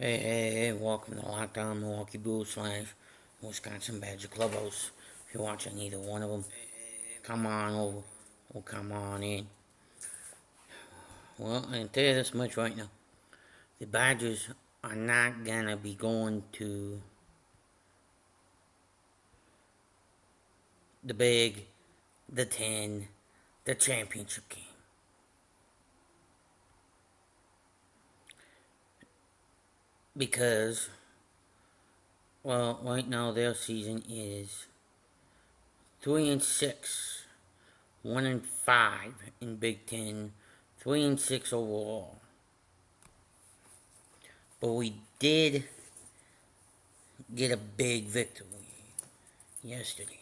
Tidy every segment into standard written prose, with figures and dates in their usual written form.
Hey, welcome to Lockdown Milwaukee Blues / Wisconsin Badger Clubhouse. If you're watching either one of them, come on over. Well, come on in. Well, I can tell you this much right now. The Badgers are not going to be going to the Big, the 10, the championship game. Because, well, right now their season is 3-6. 1-5 in Big Ten, 3-6 overall. But we did get a big victory yesterday.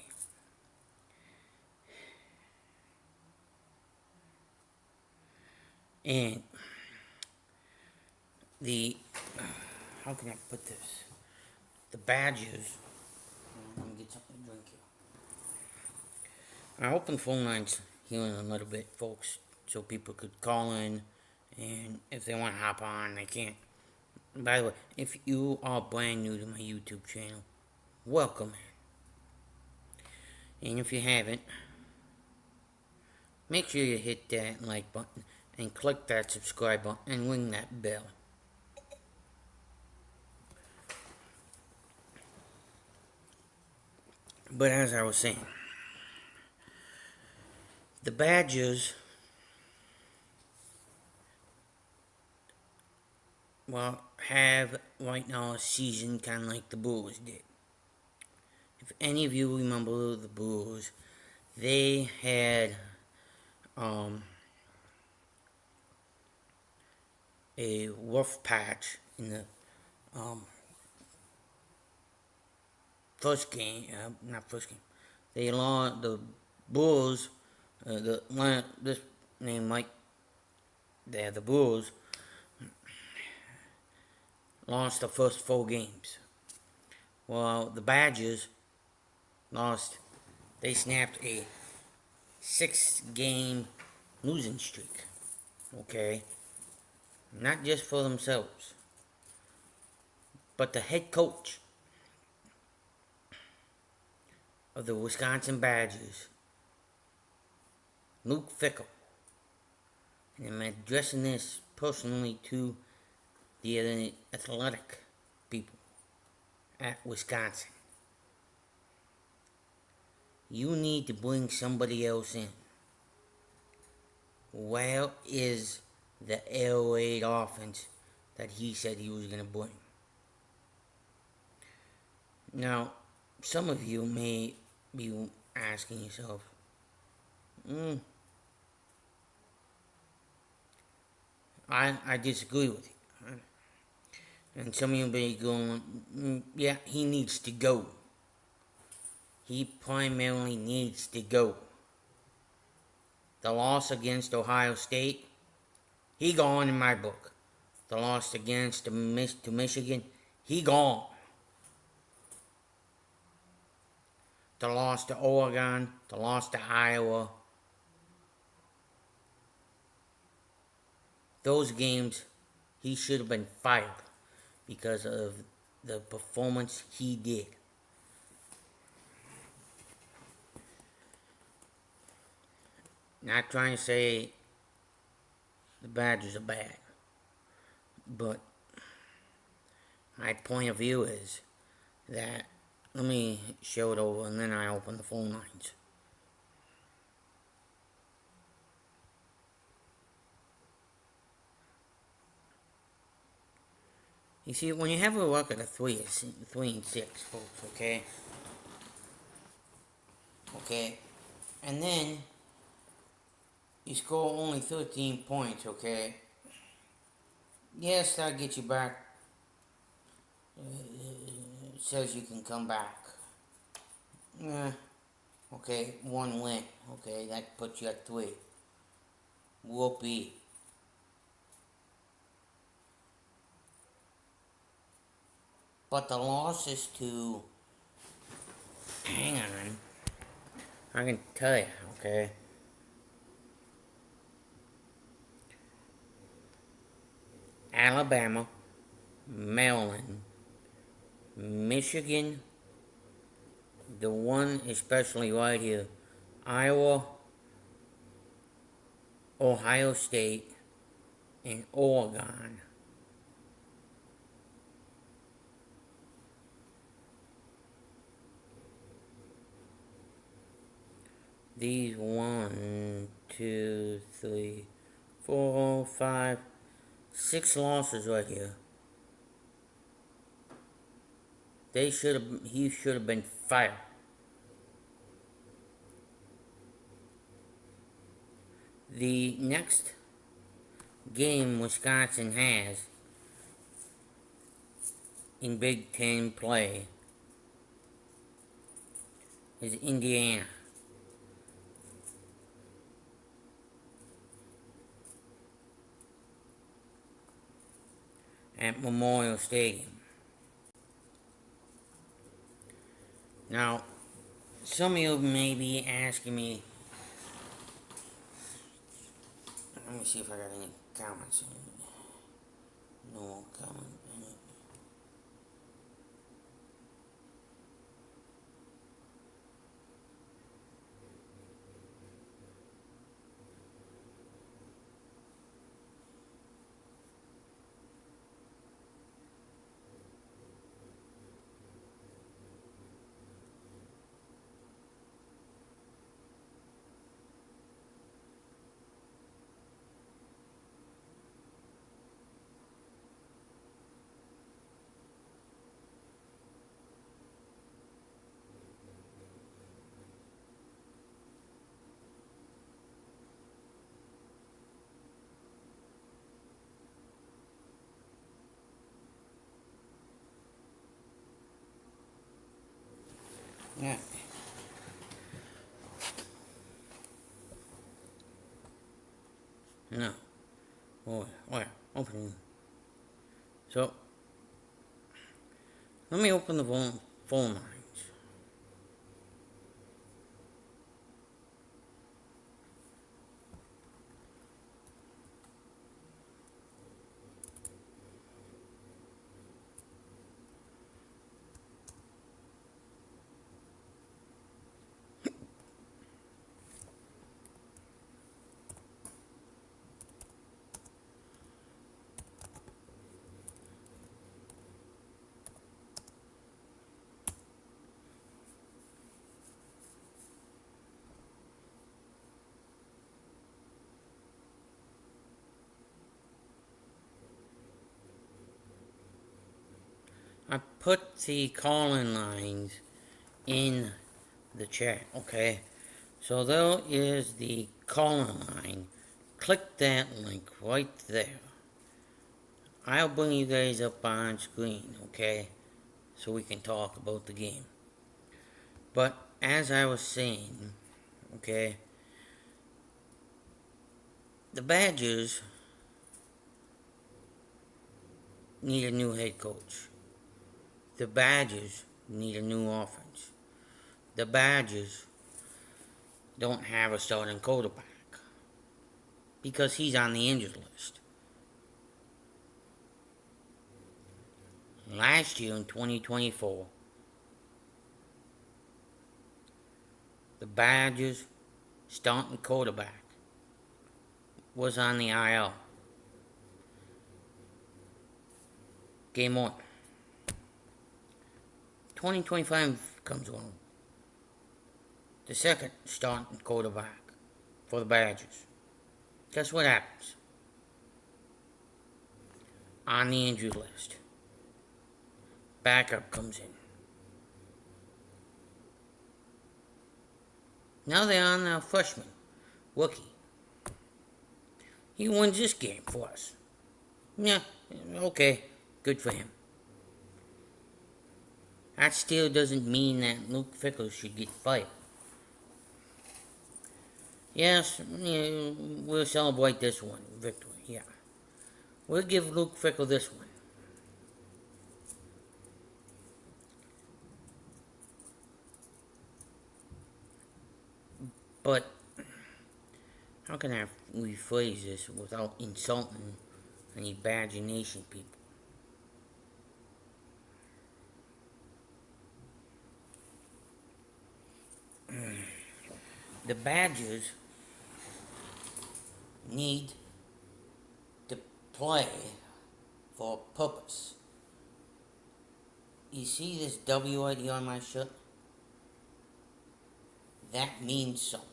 And how can I put this? The Badgers, let me get something to drink here. I opened phone lines here in a little bit, folks, so people could call in, and if they want to hop on, they can. By the way, if you are brand new to my YouTube channel, welcome. And if you haven't, make sure you hit that like button and click that subscribe button and ring that bell. But as I was saying, the Badgers, well, have right now a season kind of like the Brewers did. If any of you remember the Brewers, they had a rough patch in the first game, not first game. They lost the Bulls. This name Mike. The Bulls lost the first 4 games. Well, the Badgers lost. They snapped a 6-game losing streak. Okay, not just for themselves, but the head coach of the Wisconsin Badgers, Luke Fickell, and I'm addressing this personally to the athletic people at Wisconsin. You need to bring somebody else in. Where is the air raid offense that he said he was going to bring? Now, some of you may be asking yourself, I disagree with you. And some of you may be going, yeah, he needs to go. He primarily needs to go. The loss against Ohio State, he gone in my book. The loss against to Michigan, he gone. The loss to Oregon, the loss to Iowa. Those games, he should have been fired because of the performance he did. Not trying to say the Badgers are bad, but my point of view is that, let me show it over and then I open the phone lines. You see, when you have a record of 3-6, folks, okay? Okay, and then you score only 13 points, okay? Yes, that'll get you back. It says you can come back. Yeah, okay, 1 win. Okay, that puts you at 3. Whoopee. But the losses to... Hang on. I can tell you, okay? Alabama, Maryland, Michigan, the one especially right here, Iowa, Ohio State, and Oregon. These 1, 2, 3, 4, 5, 6 losses right here. He should have been fired. The next game Wisconsin has in Big Ten play is Indiana at Memorial Stadium. Now, some of you may be asking me, let me see if I got any comments. No comment. Yeah. No. Where? Open. So, let me open the phone lines. I put the call-in lines in the chat, okay? So there is the call-in line. Click that link right there. I'll bring you guys up on screen, okay? So we can talk about the game. But as I was saying, okay, the Badgers need a new head coach. The Badgers need a new offense. The Badgers don't have a starting quarterback because he's on the injured list. Last year in 2024, the Badgers' starting quarterback was on the IL. Game on. 2025 comes along. The second starting quarterback for the Badgers. Guess what happens? On the injured list. Backup comes in. Now they're on a freshman, Bucky. He wins this game for us. Yeah, okay, good for him. That still doesn't mean that Luke Fickle should get fired. Yes, yeah, we'll celebrate this one, victory, yeah. We'll give Luke Fickle this one. But how can I rephrase this without insulting any Badger Nation people? The Badgers need to play for a purpose. You see this W right here on my shirt? That means something.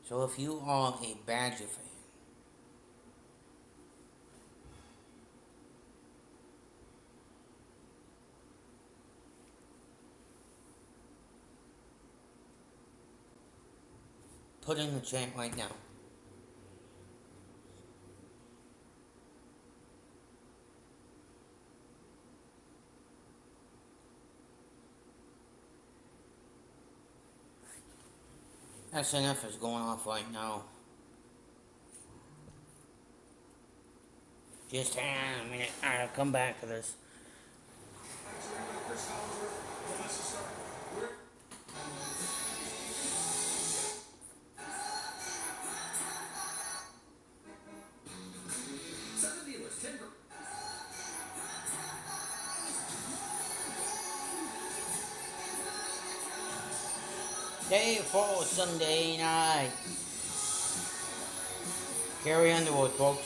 So if you are a Badger fan, put in the chant right now. SNF is going off right now. Just hang on a minute. I'll come back to this. Day 4 Sunday night. Carrie Underwood, folks.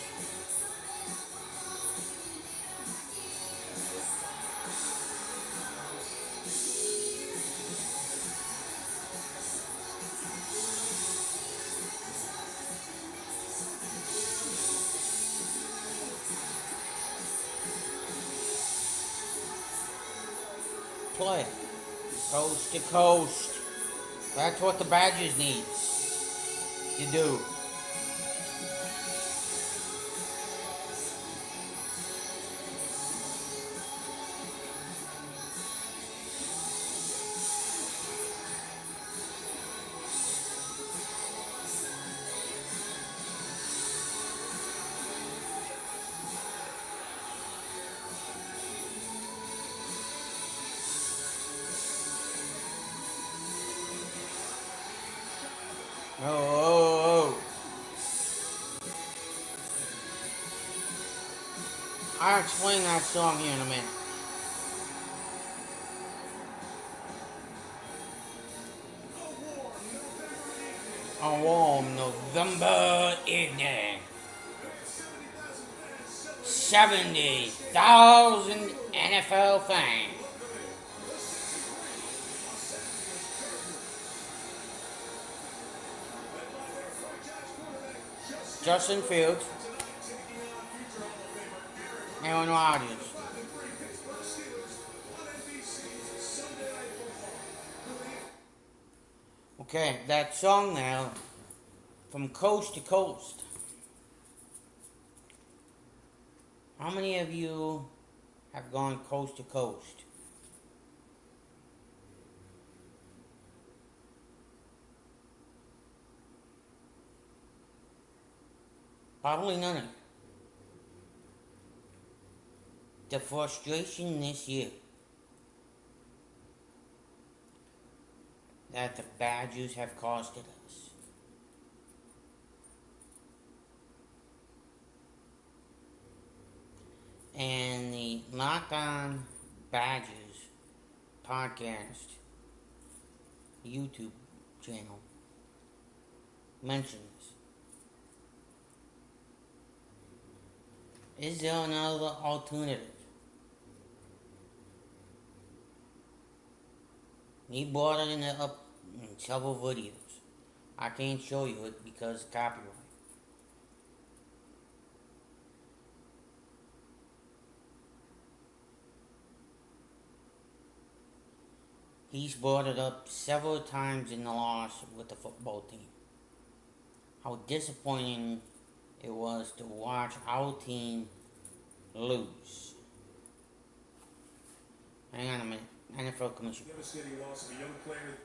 Play coast to coast. That's what the Badgers need to do. Oh. I'll explain that song here in a minute. A warm November evening. 70,000 NFL fans. Justin Fields, Aaron Rodgers. Okay, that song now, from coast to coast. How many of you have gone coast to coast? Probably none of you. The frustration this year that the Badgers have costed us. And the Locked On Badgers podcast YouTube channel mentions. Is there another alternative? He brought it up in several videos. I can't show you it because copyright. He's brought it up several times in the loss with the football team. How disappointing it was to watch our team lose. Hang on a minute. NFL Commission. Devastating loss of a young player.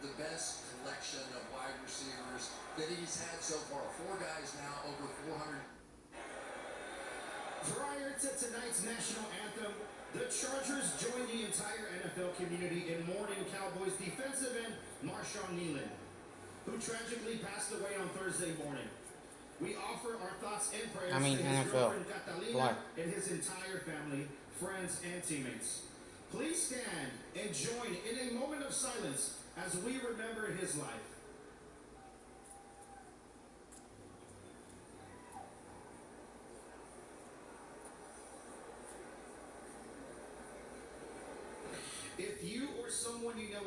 The best collection of wide receivers that he's had so far. 4 guys now over 400. Prior to tonight's national anthem, the Chargers joined the entire NFL community in mourning Cowboys defensive end Marshawn Nealon, who tragically passed away on Thursday morning. We offer our thoughts and prayers to his NFL. girlfriend Catalina and his entire family, friends, and teammates. Please stand and join in a moment of silence as we remember his life.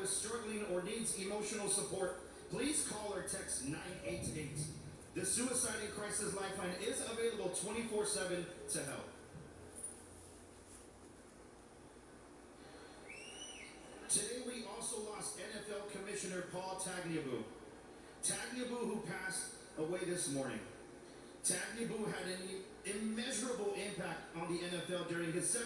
is struggling or needs emotional support, please call or text 988. The Suicide and Crisis Lifeline is available 24/7 to help. Today we also lost NFL Commissioner Paul Tagliabue. Tagliabue, who passed away this morning. Tagliabue had an immeasurable impact on the NFL during his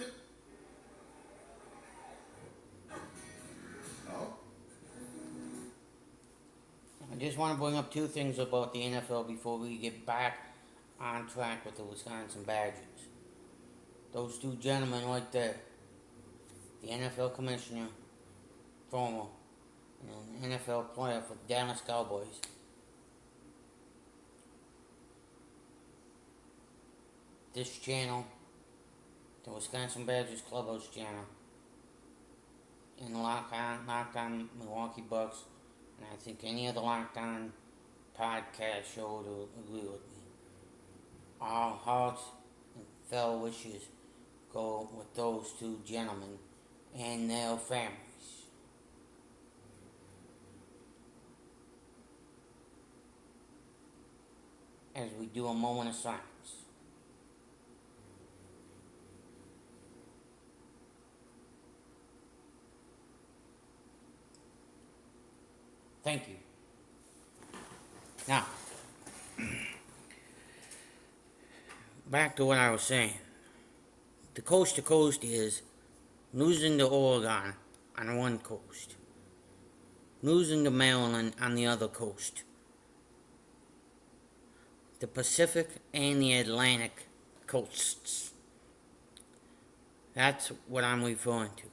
I just want to bring up two things about the NFL before we get back on track with the Wisconsin Badgers. Those two gentlemen right there, the NFL commissioner, former, and NFL player for the Dallas Cowboys. This channel, the Wisconsin Badgers Clubhouse channel, and Locked On Milwaukee Bucks, and I think any other Locked On podcast show will agree with me. Our hearts and fellow wishes go with those two gentlemen and their families. As we do a moment of silence. Thank you. Now, back to what I was saying. The coast to coast is losing to Oregon on one coast, losing to Maryland on the other coast. The Pacific and the Atlantic coasts. That's what I'm referring to.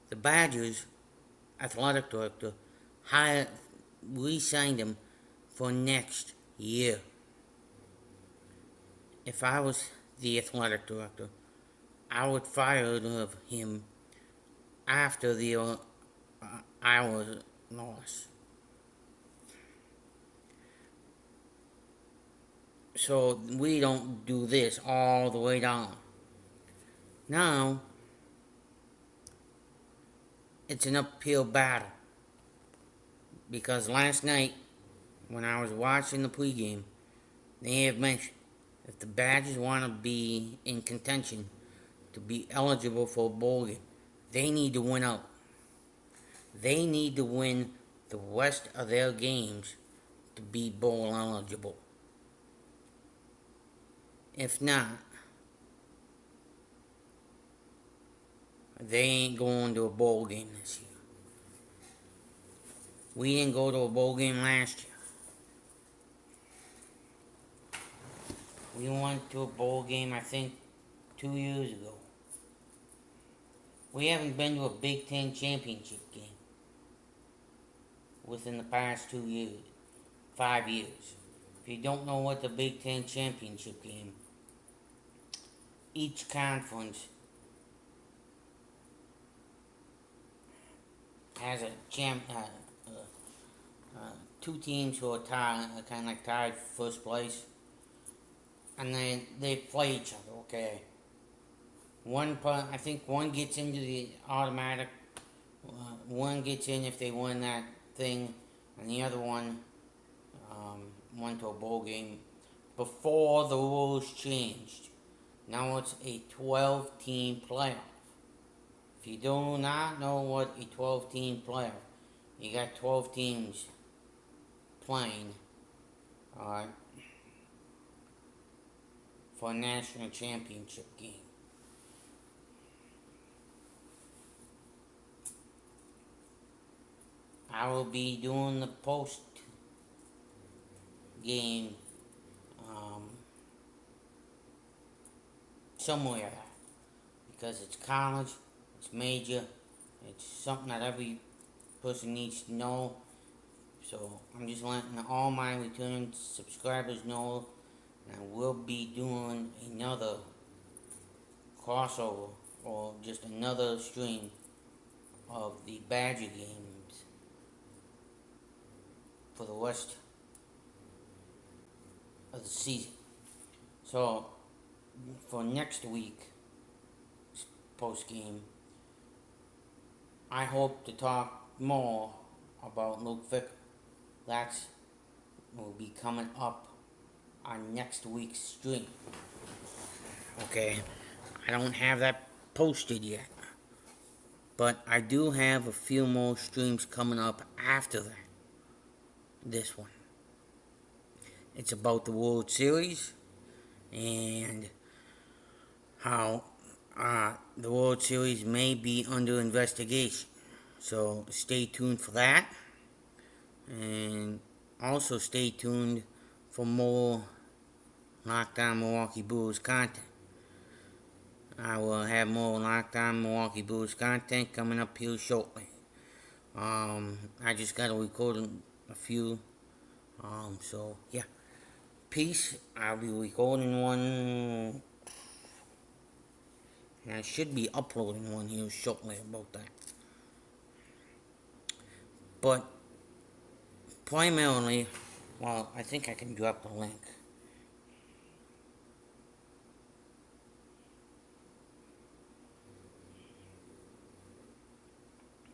The Badgers athletic director re-signed him for next year. If I was the athletic director, I would fire him after the Iowa loss. So we don't do this all the way down. Now, it's an uphill battle. Because last night, when I was watching the pregame, they have mentioned if the Badgers want to be in contention to be eligible for a bowl game, they need to win out. They need to win the rest of their games to be bowl eligible. If not, they ain't going to a bowl game this year. We didn't go to a bowl game last year. We went to a bowl game, I think, 2 years ago. We haven't been to a Big Ten championship game within the past 2 years, 5 years. If you don't know what the Big Ten championship game, each conference has a two teams who are tied, kind of like tied for first place, and they play each other. Okay. I think one gets into the automatic. One gets in if they win that thing, and the other one went to a bowl game before the rules changed. Now it's a 12-team playoff. If you do not know what a 12-team playoff, you got 12 teams playing, alright, for a national championship game. I will be doing the post game somewhere because it's college, it's major, it's something that every person needs to know. So I'm just letting all my returning subscribers know that I will be doing another crossover or just another stream of the Badger games for the rest of the season. So for next week post game, I hope to talk more about Luke Vick. That's will be coming up on next week's stream. Okay, I don't have that posted yet, but I do have a few more streams coming up after that. This one. It's about the World Series and how the World Series may be under investigation. So stay tuned for that. And also stay tuned for more Lockdown Milwaukee Brewers content. I will have more Lockdown Milwaukee Brewers content coming up here shortly. I just got to record a few. So yeah. Peace. I'll be recording one. And I should be uploading one here shortly about that. But primarily, well, I think I can drop the link.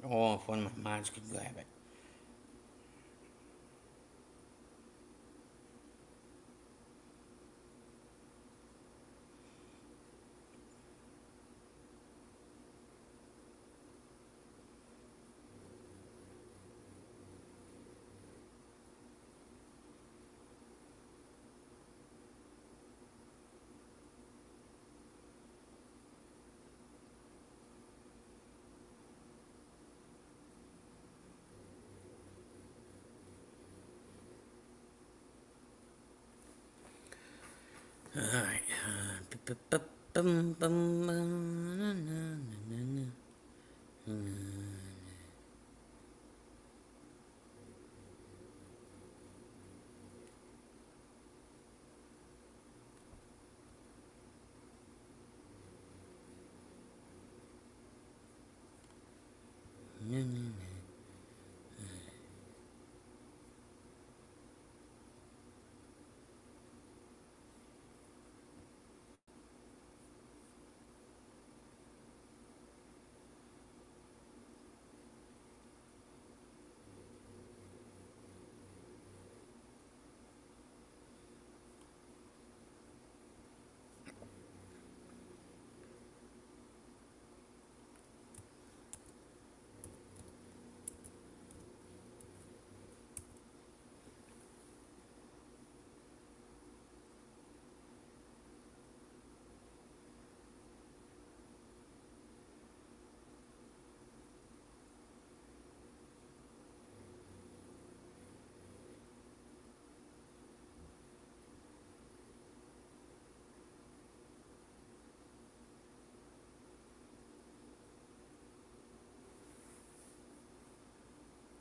Or if one of my mods could grab it. Alright.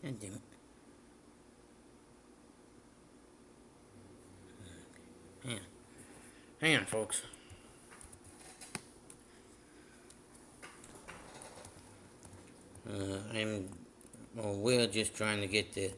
God damn it. Hang on, folks. We're just trying to get the.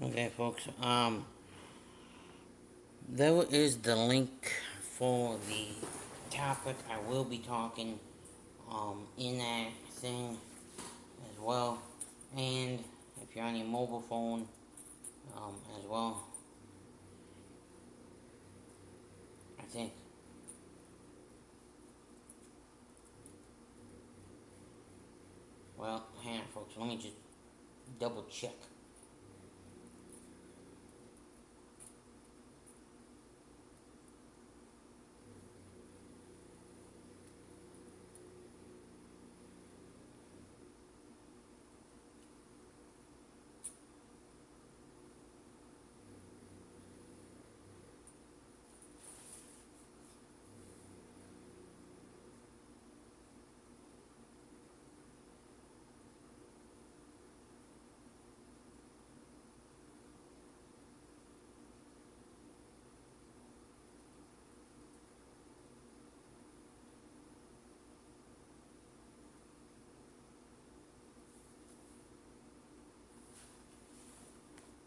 Okay, folks. There is the link for the topic I will be talking in that thing as well. And if you're on your mobile phone, as well. I think. Well, hang on, folks. Let me just double check.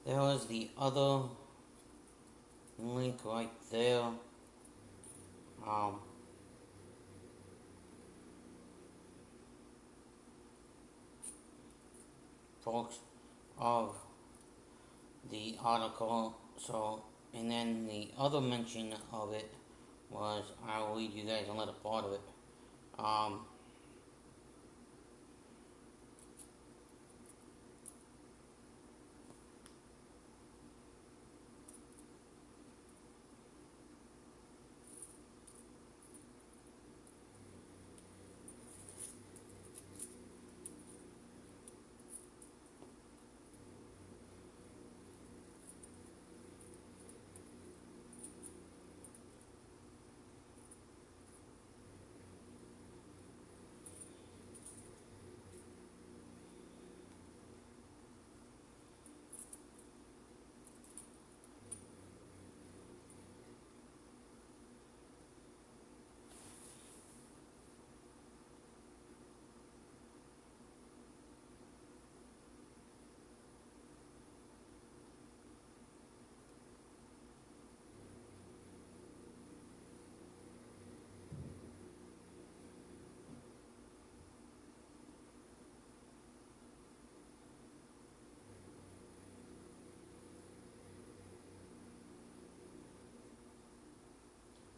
There was the other link right there. Um, Folks, of the article. So, and then the other mention of it was, I'll read you guys a little part of it. Um,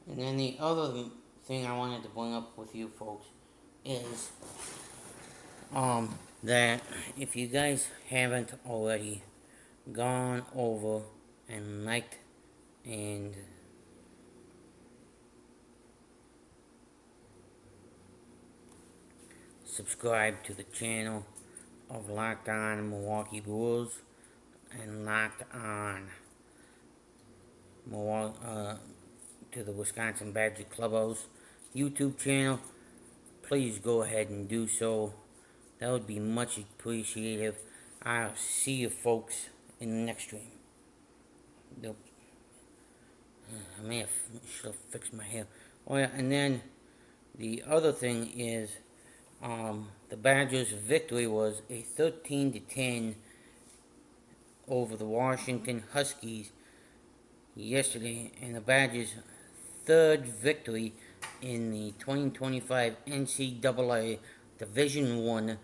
and then the other thing I wanted to bring up with you folks is, that if you guys haven't already gone over and liked and subscribed to the channel of Locked On Milwaukee Brewers and Locked On to the Wisconsin Badger Clubhouse YouTube channel, please go ahead and do so. That would be much appreciated. I'll see you folks in the next stream. Nope. I may have should have fixed my hair. Oh yeah, and then the other thing is, the Badgers' victory was a 13-10 over the Washington Huskies yesterday, and the Badgers' third victory in the 2025 NCAA Division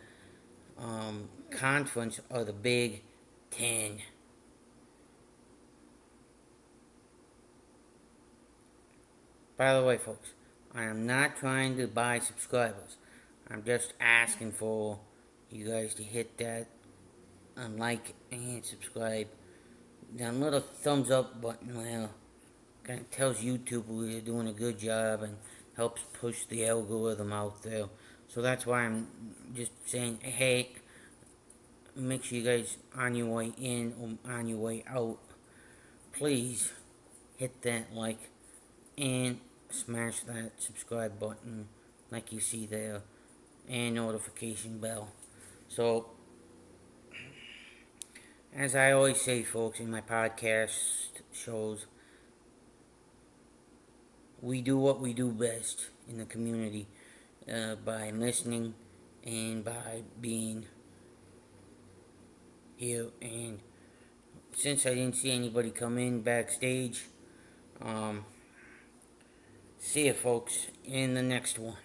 I Conference of the Big Ten. By the way, folks, I am not trying to buy subscribers. I'm just asking for you guys to hit that like and subscribe. That little thumbs up button, well, kind of tells YouTube we're doing a good job and helps push the algorithm out there. So that's why I'm just saying, hey, make sure you guys, on your way in or on your way out, please hit that like and smash that subscribe button like you see there, and notification bell. So, as I always say, folks, in my podcast shows, we do what we do best in the community, by listening and by being here. And since I didn't see anybody come in backstage, see you folks in the next one.